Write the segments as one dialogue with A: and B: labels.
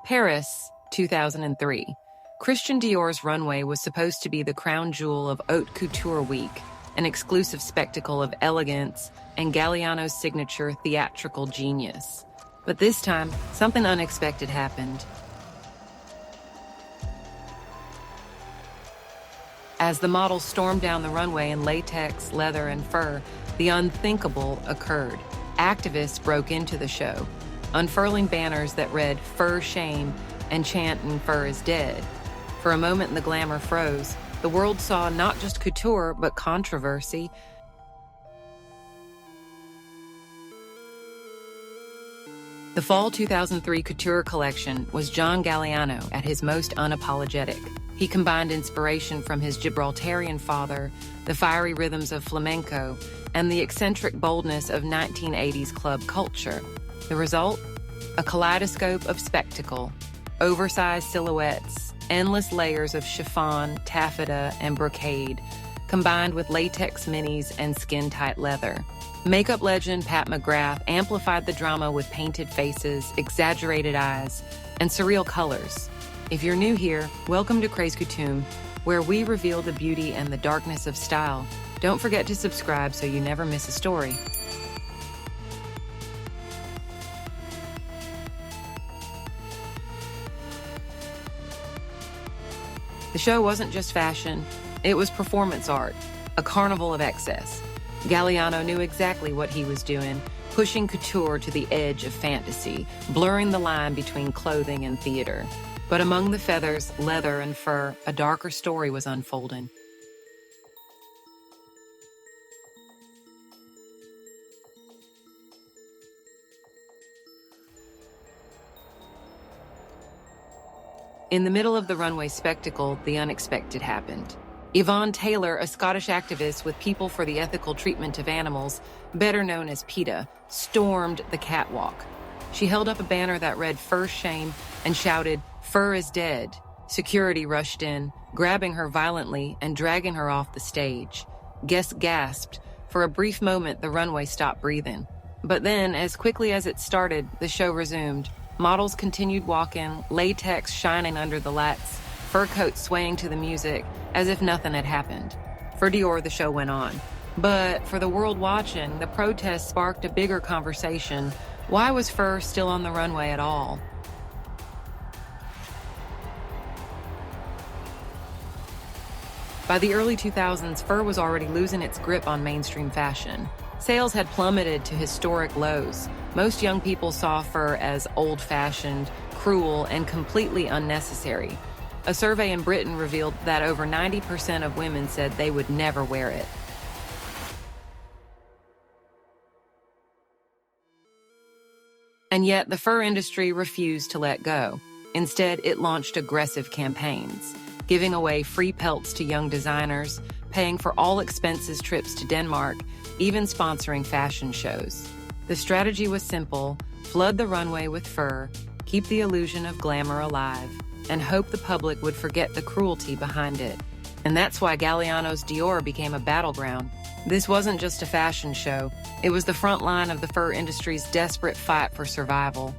A: Paris, 2003. Christian Dior's Runway was supposed to be the crown jewel of Haute Couture Week, an exclusive spectacle of elegance and Galliano's signature theatrical genius. But this time, something unexpected happened. As the models stormed down the runway in latex, leather, and fur, the unthinkable occurred. Activists broke into the show, unfurling banners that read "Fur Shame" and chanting "Fur is Dead." For a moment, the glamour froze. The world saw not just couture, but controversy. The Fall 2003 Couture collection was John Galliano at his most unapologetic. He combined inspiration from his Gibraltarian father, the fiery rhythms of flamenco, and the eccentric boldness of 1980s club culture. The result? A kaleidoscope of spectacle. Oversized silhouettes, endless layers of chiffon, taffeta, and brocade, combined with latex minis and skin-tight leather. Makeup legend Pat McGrath amplified the drama with painted faces, exaggerated eyes, and surreal colors. If you're new here, welcome to Craze Couture, where we reveal the beauty and the darkness of style. Don't forget to subscribe so you never miss a story. The show wasn't just fashion, it was performance art, a carnival of excess. Galliano knew exactly what he was doing, pushing couture to the edge of fantasy, blurring the line between clothing and theater. But among the feathers, leather, and fur, a darker story was unfolding. In the middle of the runway spectacle, the unexpected happened. Yvonne Taylor, a Scottish activist with People for the Ethical Treatment of Animals, better known as PETA, stormed the catwalk. She held up a banner that read "Fur Shame" and shouted, "Fur is dead." Security rushed in, grabbing her violently and dragging her off the stage. Guests gasped. For a brief moment, the runway stopped breathing. But then, as quickly as it started, the show resumed. Models continued walking, latex shining under the lights, fur coats swaying to the music, as if nothing had happened. For Dior, the show went on. But for the world watching, the protest sparked a bigger conversation. Why was fur still on the runway at all? By the early 2000s, fur was already losing its grip on mainstream fashion. Sales had plummeted to historic lows. Most young people saw fur as old-fashioned, cruel, and completely unnecessary. A survey in Britain revealed that over 90% of women said they would never wear it. And yet, the fur industry refused to let go. Instead, it launched aggressive campaigns, giving away free pelts to young designers, paying for all expenses trips to Denmark, even sponsoring fashion shows. The strategy was simple: flood the runway with fur, keep the illusion of glamour alive, and hope the public would forget the cruelty behind it. And that's why Galliano's Dior became a battleground. This wasn't just a fashion show. It was the front line of the fur industry's desperate fight for survival.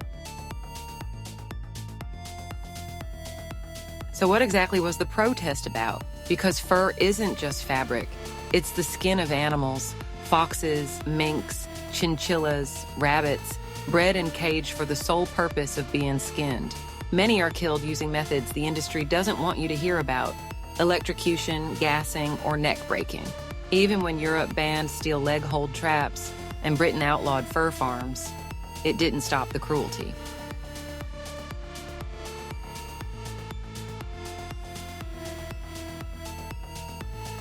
A: So what exactly was the protest about? Because fur isn't just fabric. It's the skin of animals: foxes, minks, chinchillas, rabbits, bred and caged for the sole purpose of being skinned. Many are killed using methods the industry doesn't want you to hear about: electrocution, gassing, or neck breaking. Even when Europe banned steel leg hold traps and Britain outlawed fur farms, it didn't stop the cruelty.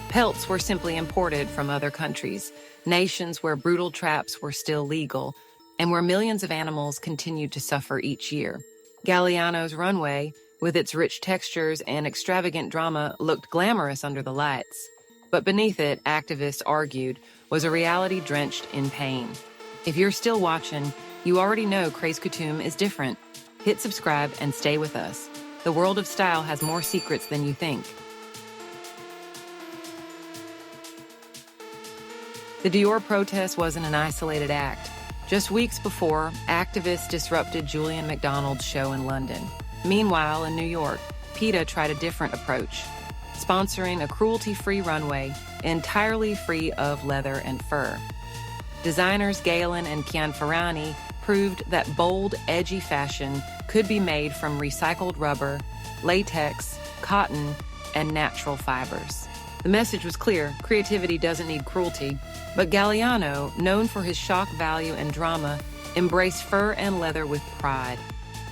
A: Pelts were simply imported from other countries, nations where brutal traps were still legal, and where millions of animals continued to suffer each year. Galliano's Runway, with its rich textures and extravagant drama, looked glamorous under the lights. But beneath it, activists argued, was a reality drenched in pain. If you're still watching, you already know Craze Couture is different. Hit subscribe and stay with us. The world of style has more secrets than you think. The Dior protest wasn't an isolated act. Just weeks before, activists disrupted Julian McDonald's show in London. Meanwhile, in New York, PETA tried a different approach, sponsoring a cruelty-free runway entirely free of leather and fur. Designers Galen and Kianfarani proved that bold, edgy fashion could be made from recycled rubber, latex, cotton, and natural fibers. The message was clear: creativity doesn't need cruelty. But Galliano, known for his shock value and drama, embraced fur and leather with pride.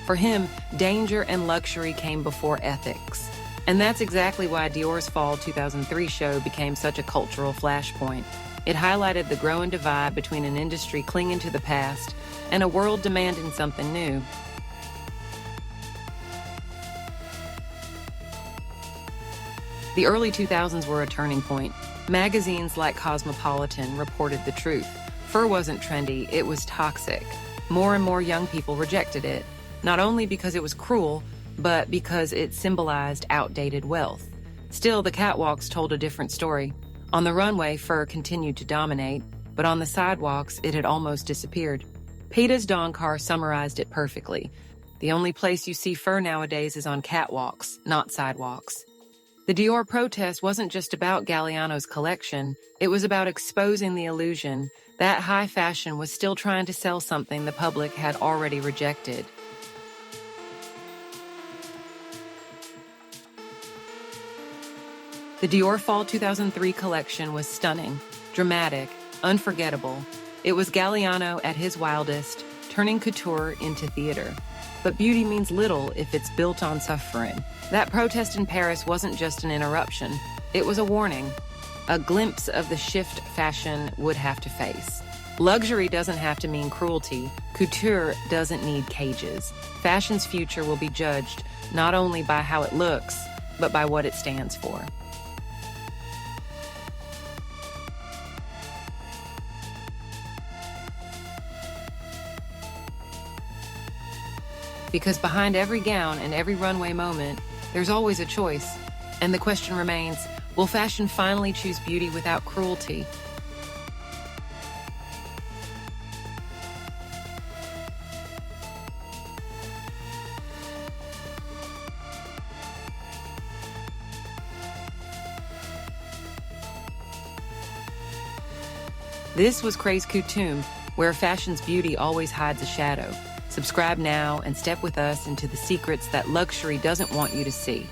A: For him, danger and luxury came before ethics. And that's exactly why Dior's Fall 2003 show became such a cultural flashpoint. It highlighted the growing divide between an industry clinging to the past and a world demanding something new. The early 2000s were a turning point. Magazines like Cosmopolitan reported the truth. Fur wasn't trendy, it was toxic. More and more young people rejected it, not only because it was cruel, but because it symbolized outdated wealth. Still, the catwalks told a different story. On the runway, fur continued to dominate, but on the sidewalks, it had almost disappeared. PETA's Dawn car summarized it perfectly. The only place you see fur nowadays is on catwalks, not sidewalks. The Dior protest wasn't just about Galliano's collection, it was about exposing the illusion that high fashion was still trying to sell something the public had already rejected. The Dior Fall 2003 collection was stunning, dramatic, unforgettable. It was Galliano at his wildest, turning couture into theater. But beauty means little if it's built on suffering. That protest in Paris wasn't just an interruption, it was a warning, a glimpse of the shift fashion would have to face. Luxury doesn't have to mean cruelty. Couture doesn't need cages. Fashion's future will be judged not only by how it looks, but by what it stands for. Because behind every gown and every runway moment, there's always a choice. And the question remains, will fashion finally choose beauty without cruelty? This was Craze Couture, where fashion's beauty always hides a shadow. Subscribe now and step with us into the secrets that luxury doesn't want you to see.